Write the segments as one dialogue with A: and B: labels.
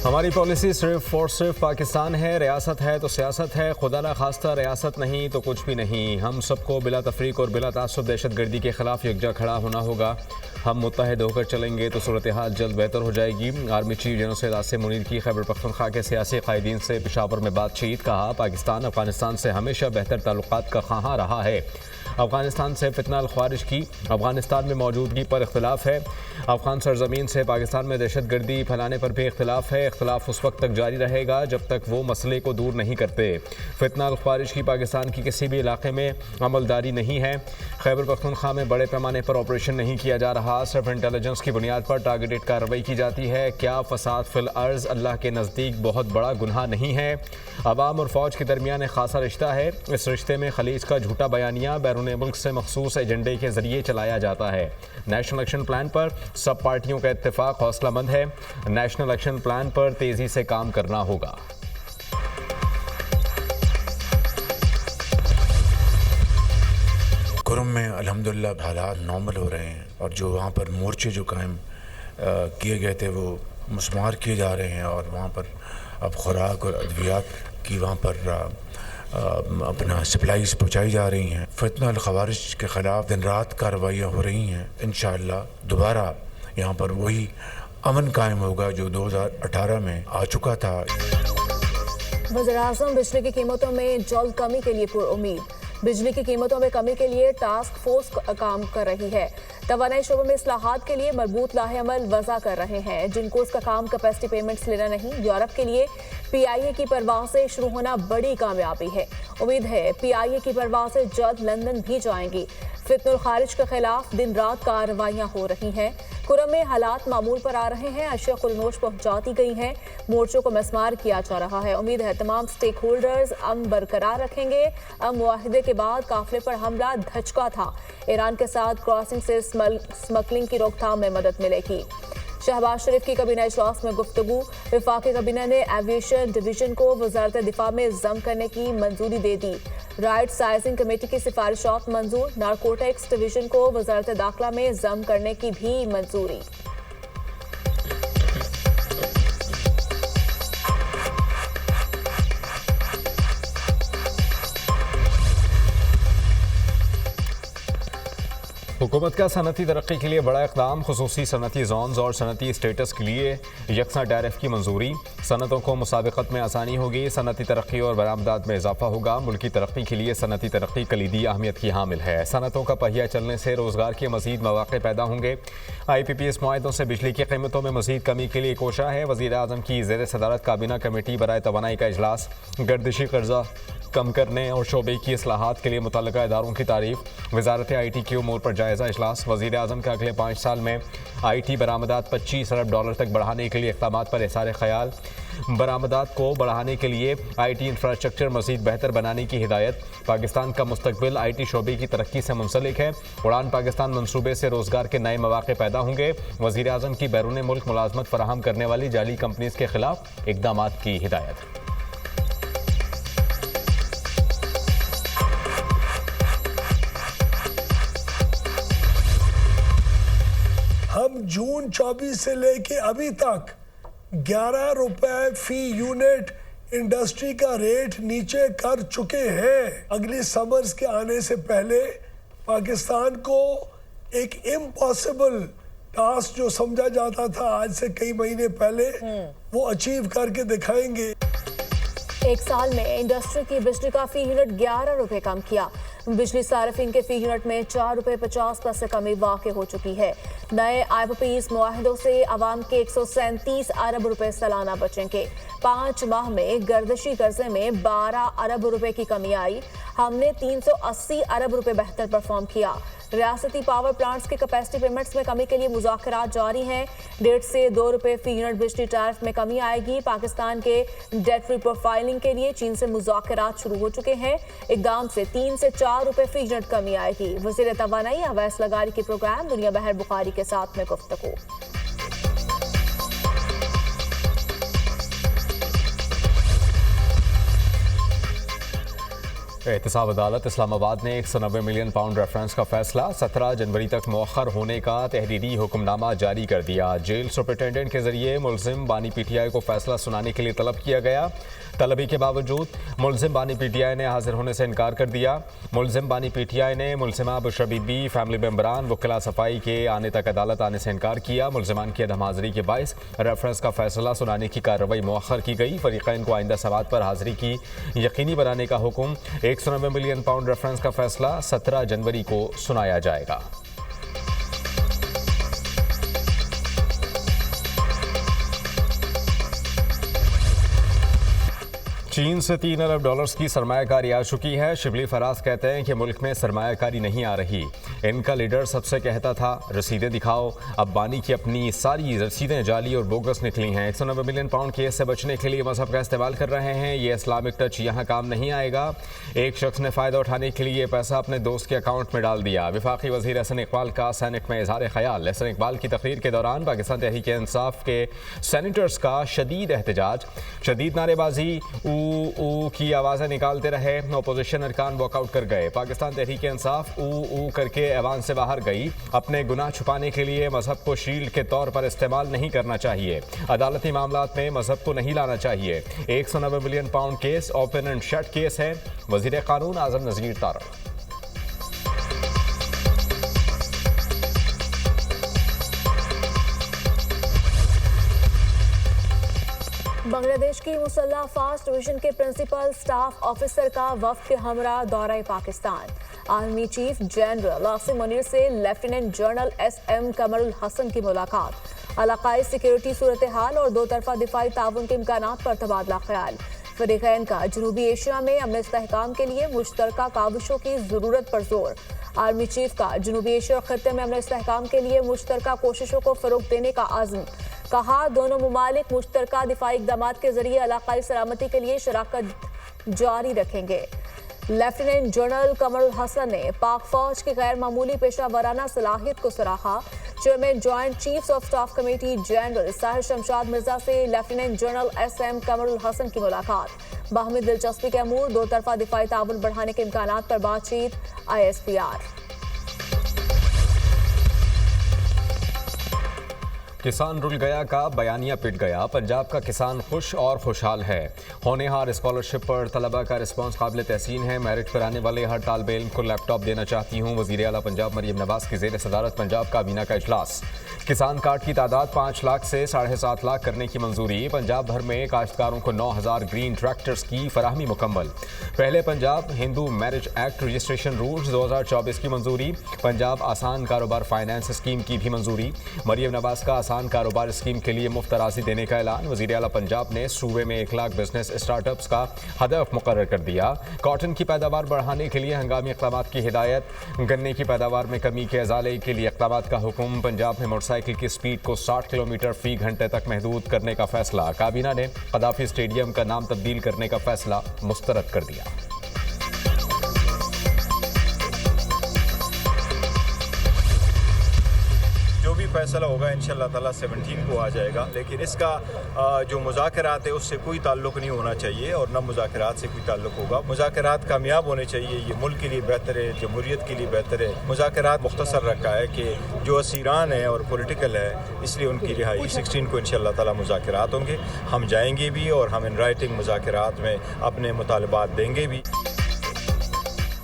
A: हमारी पॉलिसी सिर्फ और सिर्फ पाकिस्तान है, रियासत है तो सियासत है, खुदा न खास्ता रियासत नहीं तो कुछ भी नहीं। हम सबको बिला तफरीक और बिला तासुब दहशतगर्दी के खिलाफ यकजा खड़ा होना होगा। हम मुत्तहिद होकर चलेंगे तो सूरत हाल जल्द बेहतर हो जाएगी। Army chief general Syed Asim Munir की खैबर पख्तूनख्वा के सियासी कायदीन से पेशावर में बातचीत। कहा, पाकिस्तान अफगानिस्तान से हमेशा बेहतर ताल्लुकात का ख्वाहां रहा है। अफगानिस्तान से फितना अल ख्वारिज की अफगानिस्तान में मौजूदगी पर इख्तिलाफ है। अफगान सरजमीन से पाकिस्तान में दहशत गर्दी फैलाने पर भी इख्तिलाफ है। इख्तिलाफ उस वक्त तक जारी रहेगा जब तक वो मसले को दूर नहीं करते। फितना अल ख्वारिज की पाकिस्तान की किसी भी इलाके में अमलदारी नहीं है। खैबर पख्तूनख्वा में बड़े पैमाने पर ऑपरेशन नहीं किया जा रहा, सिर्फ इंटेलिजेंस की बुनियाद पर टारगेटेड कार्रवाई की जाती है। क्या फसाद फिल अर्ज अल्लाह के नज़दीक बहुत बड़ा गुनाह नहीं है? अवाम और फौज के दरमियान एक खासा रिश्ता है। इस रिश्ते में खलीज का झूठा बयानिया बैरून मुल्क से मखसूस एजेंडे के जरिए चलाया जाता है। नेशनल एक्शन प्लान पर सब पार्टियों का इत्तेफाक हौसलामंद है। नेशनल एक्शन प्लान पर तेजी से काम करना होगा।
B: कुरम में अल्हम्दुलिल्लाह हालात नॉर्मल हो रहे हैं और जो वहाँ पर मोर्चे जो कायम किए गए थे वो मुस्मार किए जा रहे हैं और वहाँ पर अब खुराक और अद्वियात की वहाँ पर अपना सप्लाईज पहुँचाई जा रही हैं। फितना अल ख़वारिज के ख़िलाफ़ दिन रात कार्रवाइयाँ हो रही हैं। इंशाअल्लाह दोबारा यहाँ पर वही अमन कायम होगा जो 2018 में आ चुका था।
C: वज़ीर-ए-आज़म बिजली की कीमतों में जल्द कमी के लिए पुरुम्मीद। बिजली की कीमतों में कमी के लिए टास्क फोर्स काम कर रही है। तवानाई शोबे में इस्लाहात के लिए मरबूत लाहे-अमल वज़ा कर रहे हैं, जिनको उसका काम कैपेसिटी पेमेंट्स लेना नहीं। यूरोप के लिए PIA की परवाज़ें शुरू होना बड़ी कामयाबी है। उम्मीद है PIA की परवाज़ें जल्द लंदन भी जाएंगी। फितनुल खारिज के खिलाफ दिन रात कार्रवाइयाँ हो रही हैं। कुरम में हालात मामूल पर आ रहे हैं। अशिया खुलनोश पहुंचाती गई हैं। मोर्चों को मस्मार किया जा रहा है। उम्मीद है तमाम स्टेक होल्डर्स अमन बरकरार रखेंगे। मुआहिदे के बाद काफिले पर हमला धचका था। ईरान के साथ क्रॉसिंग से स्मगलिंग की रोकथाम में मदद मिलेगी। शहबाज शरीफ की काबीना इजलास में गुफ्तगू। वफाकी काबीना ने एविएशन डिवीजन को वजारत दिफा में जम करने की मंजूरी दे दी। राइट साइजिंग कमेटी की सिफारिशात मंजूर। नारकोटिक्स डिवीजन को वजारत दाखिला में जम करने की भी मंजूरी।
A: हुकूमत का सनती तरक्की के लिए बड़ा इक़दाम। खुसूसी सनती जोन्स और सनती स्टेटस के लिए यकसा टैरिफ की मंजूरी। सनतों को मुसाबिकत में आसानी होगी। सनती तरक्की और बरामदात में इजाफा होगा। मुल्की तरक्की के लिए सनती तरक्की कलीदी अहमियत की हामिल है। सनतों का पहिया चलने से रोज़गार के मज़ीद मौक़े पैदा होंगे। IPPS मुआहिदों से बिजली की कीमतों में मज़ीद कमी के लिए कोशा है। वज़ीर-ए-आज़म की ज़ेर सदारत काबीना कमेटी बराए तवानाई का इजलास। गर्दिशी कर्जा कम करने और शोबे की इस्लाहात के लिए मुतल्लिका इदारों की तारीफ। वजारत IT की उमूर पर जायज़ा इजलास। वज़ीर-ए-आज़म का अगले 5 साल में IT बरामदात $25 अरब तक बढ़ाने के लिए इक़दामात पर इशारे ख्याल। बरामदात को बढ़ाने के लिए IT इंफ्रास्ट्रक्चर मज़ीद बेहतर बनाने की हिदायत। पाकिस्तान का मुस्तकबिल IT शोबे की तरक्की से मुंसलिक है। उड़ान पाकिस्तान मनसूबे से रोज़गार के नए मौक़े पैदा होंगे। वज़ीर-ए-आज़म की बैरून मुल्क मुलाजमत फराहम करने वाली जाली कंपनीज़ के खिलाफ इक़दामात की हिदायत।
D: हम जून 24 से लेके अभी तक 11 रुपए फी यूनिट इंडस्ट्री का रेट नीचे कर चुके हैं। अगली समर्स के आने से पहले पाकिस्तान को एक इम्पॉसिबल टास्क जो समझा जाता था आज से कई महीने पहले वो अचीव करके दिखाएंगे।
C: एक साल में इंडस्ट्री की बिजली का फी यूनिट 11 रुपए कम किया। बिजली सार्फिन के फी यूनिट में 4 रुपए 50 पैसे कमी वाक़ हो चुकी है। नए IPPS मुआहिदों से आवाम के 137 अरब रुपए सालाना बचेंगे। 5 माह में गर्दिशी कर्जे में 12 अरब रुपए की कमी आई। हमने 380 अरब रुपए बेहतर परफॉर्म किया। रियासती पावर प्लांट्स के कैपेसिटी पेमेंट्स में कमी के लिए मुज़ाकरात जारी हैं। 1.5 से 2 रुपए फी यूनिट बिजली टैरिफ में कमी आएगी। पाकिस्तान के डेट फ्री प्रोफाइलिंग के लिए चीन से मुज़ाकरात शुरू हो चुके हैं। इक़दाम से 3 से 4 रुपए फी यूनिट कमी आएगी। वज़ीर तवानाई अवैस लगारी के प्रोग्राम दुनिया बहर बुखारी के साथ में गुफ्तगू।
A: एहतसाब अदालत इस्लामाबाद ने 190 मिलियन पाउंड रेफरेंस का फैसला 17 जनवरी तक मौखर होने का तहरीरी हुक्मनामा जारी कर दिया। जेल सुपरिटेंडेंट के जरिए मुलजिम बानी पीटीआई को फैसला सुनाने के लिए तलब किया गया। तलबी के बावजूद मुलजिम बानी पीटीआई ने हाजिर होने से इनकार कर दिया। मुलजिम बानी पीटीआई ने मुलजिमा बुशरा बीबी, फैमिली मेम्बरान, वकीला सफाई के आने तक अदालत आने से इनकार किया। मुलजिमान की अदम हाजिरी के बायस रेफरेंस का फैसला सुनाने की कार्रवाई मौखर की गई। फरीकैन को आइंदा समात पर हाजिरी की यकीनी बनाने का हुक्म। 190 मिलियन पाउंड रेफरेंस का फैसला 17 जनवरी को सुनाया जाएगा। चीन से $3 अरब की सरमायाकारी आ चुकी है। शिबली फराज कहते हैं कि मुल्क में सरमायाकारी नहीं आ रही। इनका लीडर सबसे कहता था रसीदें दिखाओ। अब बानी की अपनी सारी रसीदें जाली और बोगस निकली हैं। 190 मिलियन पाउंड केस से बचने के लिए मजहब का इस्तेमाल कर रहे हैं। ये इस्लामिक टच यहाँ काम नहीं आएगा। एक शख्स ने फ़ायदा उठाने के लिए पैसा अपने दोस्त के अकाउंट में डाल दिया। वफाकी वज़ीर एहसन इकबाल का सेनेट में इजहार ख्याल। एहसन इकबाल की तकरीर के दौरान पाकिस्तान तहरीक इंसाफ के सेनेटर्स का शदीद एहतजाज, शदीद नारेबाजी, ऊ की आवाज़ें निकालते रहे। अपोजिशन अरकान वॉकआउट कर गए। पाकिस्तान तहरीक इंसाफ ऊ करके ऐवान से बाहर गई। अपने गुनाह छुपाने के लिए मजहब को शील्ड के तौर पर इस्तेमाल नहीं करना चाहिए। अदालती मामलात में मजहब को नहीं लाना चाहिए। 190 million pound case open and shut case है। वजीर कानून आजम नज़ीर तारक।
C: बांग्लादेश की मुसल्ला फास्ट डिवीजन के प्रिंसिपल स्टाफ ऑफिसर का वफ्द के हमरा दौरा Pakistan. Army chief general Asim Munir से lieutenant general SM Kamrul Hasan की मुलाकात। इलाकाई सिक्योरिटी सूरत हाल और दो तरफा दिफाई ताउन के इम्कानात पर तबादला ख्याल। फरीकैन का जनूबी एशिया में अमन इस्तेहकाम के लिए मुश्तरका काविशों की जरूरत पर जोर। आर्मी चीफ का जनूबी एशिया खत्ते में अमन इस्तेहकाम के लिए मुश्तरका कोशिशों को फरोग देने का आज़म। कहा दोनों मुमालिक मुश्तरका दिफाई इक़दाम के जरिए इलाकाई सलामती के लिए शराकत जारी रखेंगे। लेफ्टिनेंट जनरल कमरुल हसन ने पाक फौज की गैर मामूली पेशा वराना सलाहियत को सराहा। Chairman joint chiefs of staff committee general Sahir Shamshad Mirza से lieutenant general SM Kamrul Hasan की मुलाकात। बाहमी दिलचस्पी के अमूर, दो तरफा दिफाई ताउन बढ़ाने के इम्कानात पर बातचीत। ISPR।
A: किसान रुल गया का बयानिया पिट गया। पंजाब का किसान खुश और खुशहाल है। होनेहार स्कॉलरशिप पर तलबा का रिस्पांस काबिल तहसीन है। मेरिट पर आने वाले हर तालिबे इल्म को लैपटॉप देना चाहती हूँ। वज़ीर आला पंजाब मरियम नवाज की ज़ेर सदारत पंजाब काबीना का इजलास। किसान कार्ड की तादाद 5 लाख से 7.5 लाख करने की मंजूरी। पंजाब भर में काश्तकारों को 9,000 ग्रीन ट्रैक्टर्स की फराहमी मुकम्मल। पहले Punjab Hindu marriage act registration rules 2024 की मंजूरी। पंजाब आसान कारोबार फाइनेंस स्कीम की भी मंजूरी। मरियम नवाज का आसान कारोबार स्कीम के लिए मुफ्त अराजी देने का ऐलान। वज़ीर आला पंजाब ने सूबे में 1 लाख बिजनेस स्टार्टअप्स का हदफ मुकर्रर कर दिया। कॉटन की पैदावार बढ़ाने के लिए हंगामी इक़दामात की हिदायत। गन्ने की पैदावार में कमी के इज़ाले के लिए इक़दामात का हुक्म। पंजाब में मोटरसाइकिल की स्पीड को 60 किलोमीटर फी घंटे तक महदूद करने का फैसला। काबीना ने कदाफी स्टेडियम का नाम तब्दील करने का फैसला मुस्तरद कर दिया।
E: जो भी फैसला होगा इंशाल्लाह ताला 17 को आ जाएगा। लेकिन इसका जो मुज़ाकरात है उससे कोई ताल्लुक़ नहीं होना चाहिए और न मुज़ाकरात से कोई ताल्लुक़ होगा। मुज़ाकरात कामयाब होने चाहिए। ये मुल्क के लिए बेहतर है, जमहूरियत के लिए बेहतर है। मुज़ाकरात मुख्तसर रखा है कि जो असीरान है और पॉलिटिकल है, इसलिए उनकी रिहाई 16 को इंशाल्लाह ताला मुज़ाकरात होंगे। हम जाएंगे भी और हम इन राइटिंग मुज़ाकरात में अपने मुतालबात देंगे भी।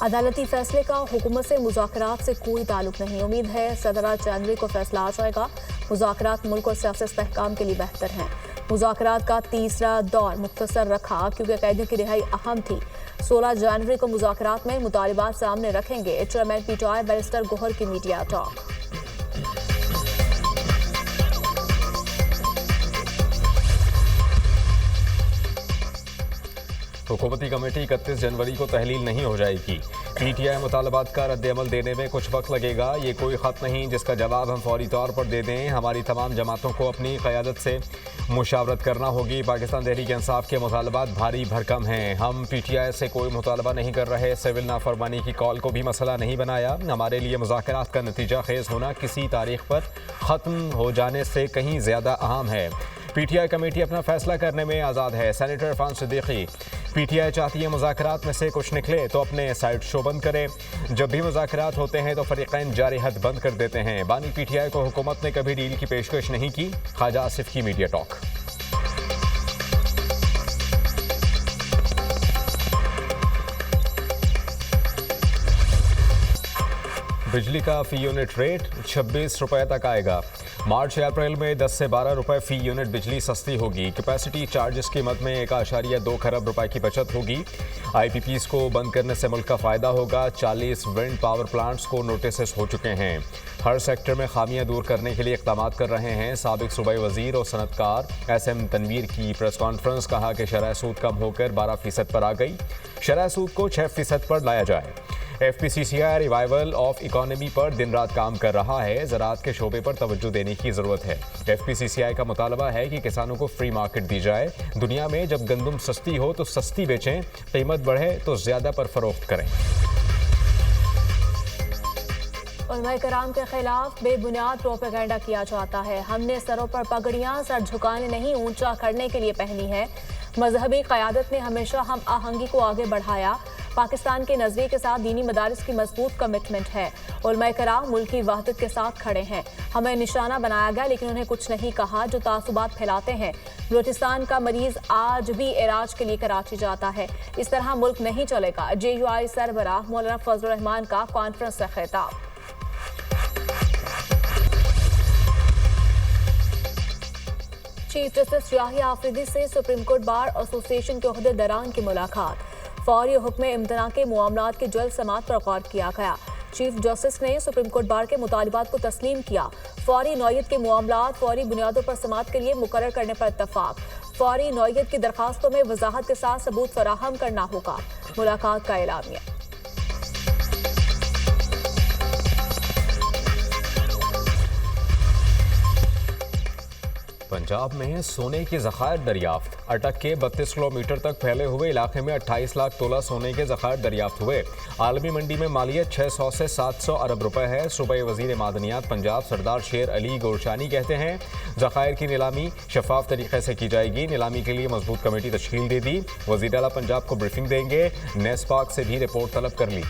C: अदालती फैसले का हुकूमत से मुज़ाकरात से कोई ताल्लुक नहीं। उम्मीद है 17 जनवरी को फैसला आ जाएगा। मुज़ाकरात मुल्क और सियासी इस्तेहकाम के लिए बेहतर हैं। मुज़ाकरात का तीसरा दौर मुख्तसर रखा क्योंकि कैदियों की रिहाई अहम थी। 16 जनवरी को मुज़ाकरात में मुतालिबात सामने रखेंगे। चेयरमैन PTI बैरिस्टर गोहर की मीडिया टॉक।
A: हुकूमती कमेटी 31 जनवरी को तहलील नहीं हो जाएगी। PTI मुतालबात का रद्द-ए-अमल देने में कुछ वक्त लगेगा। ये कोई ख़त नहीं जिसका जवाब हम फौरी तौर पर दे दें। हमारी तमाम जमातों को अपनी क़यादत से मुशावरत करना होगी। पाकिस्तान तहरीक इंसाफ के मुतालबात भारी भरकम हैं। हम PTI से कोई मुतालबा नहीं कर रहे। सिविल नाफरमानी की कॉल को भी मसला नहीं बनाया। हमारे लिए मुज़ाकरात का नतीजा खेज़ होना किसी तारीख पर ख़त्म हो जाने से कहीं ज़्यादा अहम है। पीटीआई कमेटी अपना फैसला करने में आज़ाद है। सेनेटर इरफान सिद्दीकी, पीटीआई चाहती है मुज़ाकरात में से कुछ निकले तो अपने साइड शो बंद करे। जब भी मुज़ाकरात होते हैं तो फरीक़ैन जारी हद बंद कर देते हैं। बानी पीटीआई को हुकूमत ने कभी डील की पेशकश नहीं की। ख्वाजा आसिफ की मीडिया टॉक। बिजली का फी यूनिट रेट 26 रुपए तक आएगा। मार्च या अप्रैल में 10 से 12 रुपए फी यूनिट बिजली सस्ती होगी। कैपेसिटी चार्जेस कीमत में 1.2 खरब रुपए की बचत होगी। आईपीपीज़ को बंद करने से मुल्क का फ़ायदा होगा। 40 विंड पावर प्लांट्स को नोटिस हो चुके हैं। हर सेक्टर में खामियां दूर करने के लिए इक़दाम कर रहे हैं। साबिक सूबाई वज़ीर और सनतकार SM तनवीर की प्रेस कॉन्फ्रेंस, कहा कि शरह सूद कम होकर 12% पर आ गई। शरह सूद को 6% पर लाया जाए। FPCCI रिवाइवल ऑफ इकॉनमी पर दिन रात काम कर रहा है। ज़राअत के शोबे पर तवज्जो देने की ज़रूरत है। FPCCI का मुतालबा है कि किसानों को फ्री मार्केट दी जाए। दुनिया में जब गंदम सस्ती हो तो सस्ती बेचें, कीमत बढ़े तो ज़्यादा पर फरोख्त करें।
C: उलमा कराम के खिलाफ बेबुनियाद प्रोपेगेंडा किया जाता है। हमने सरों पर पगड़ियां सर झुकाने नहीं ऊंचा करने के लिए पहनी है। मजहबी क़यादत ने हमेशा हम आहंगी को आगे बढ़ाया। पाकिस्तान के नजरिए के साथ दीनी मदारिस की मजबूत कमिटमेंट है। उलमा कराम मुल्क की वहदत के साथ खड़े हैं। हमें निशाना बनाया गया लेकिन उन्हें कुछ नहीं कहा। जो तासुबात फैलाते हैं। बलूचिस्तान का मरीज आज भी इलाज के लिए कराची जाता है। इस तरह मुल्क नहीं चलेगा। JUI सरबराह मौलाना फजलुर रहमान का कॉन्फ्रेंस से खिताब। चीफ जस्टिस याहिया आफरीदी से सुप्रीम कोर्ट बार एसोसिएशन के ओहदेदारान की मुलाकात। फौरी हुक्म इम्तना के मामलात की जल्द समाअत पर गौर किया गया। चीफ जस्टिस ने सुप्रीम कोर्ट बार के मुतालिबात को तस्लीम किया। फौरी नौयत के मामलात फौरी बुनियादों पर समाअत के लिए मुकर्रर करने पर इत्तफाक। फौरी नौयत की दरखास्तों में वजाहत के साथ सबूत फराहम करना होगा। मुलाकात का एलामिया।
A: पंजाब में सोने की ज़खायर दरियाफ्त। अटक के 32 किलोमीटर तक फैले हुए इलाके में 28 लाख तोला सोने के ज़खायर दरियाफ्त हुए। आलमी मंडी में मालियत 600 से 700 अरब रुपए है। सूबाई वज़ीर मादनियात पंजाब सरदार शेर अली गोरशानी कहते हैं ज़खायर की नीलामी शफाफ तरीके से की जाएगी। नीलामी के लिए मजबूत कमेटी तश्कील दे दी। वज़ीर आला पंजाब को ब्रीफिंग देंगे। नेस्पाक से भी रिपोर्ट तलब कर ली।